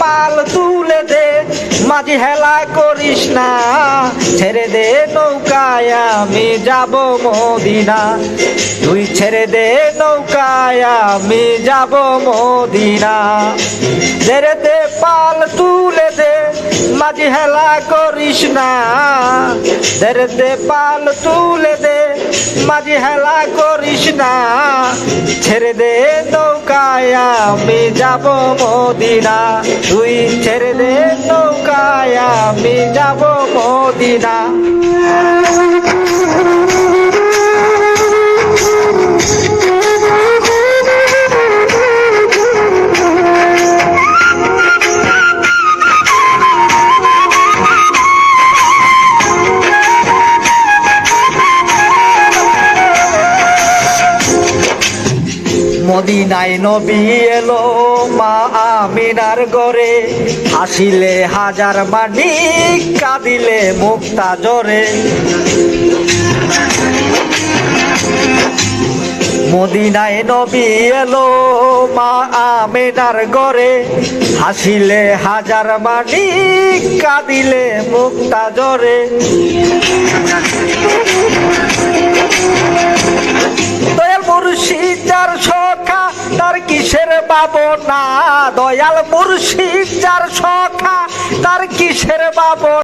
পাল তুলে দে, মাঝি হেলা করিস না, ছেড়ে দে নৌকায় আমি যাব মদিনা। তুই ছেড়ে দে নৌকায় আমি যাব মদিনা। ছেড়ে দে পাল তুলে দে, মাঝি হেলা করিস না, ছেড়ে দে পাল তুলে দে, মাঝি হেলা করিস না, ছেড়ে দে নৌকায় আমি যাব মদিনা। তুই ছেড়ে দে নৌকায় আমি যাব মদিনা। মদিনায় নবী এলো মা আমিনার ঘরে, হাসিলে হাজার মানিক, কাঁদিলে মুক্তা জোরে। মদিনায় নবী এলো মা আমিনার ঘরে, হাসিলে হাজার মানিক, কাঁদিলে মুক্তা জোরে। দয়াল মুর্শিদ যার সখা তার কিসের ভাবনা, দয়াল মুর্শিদ যার সখা তার কিসের ভাবনা।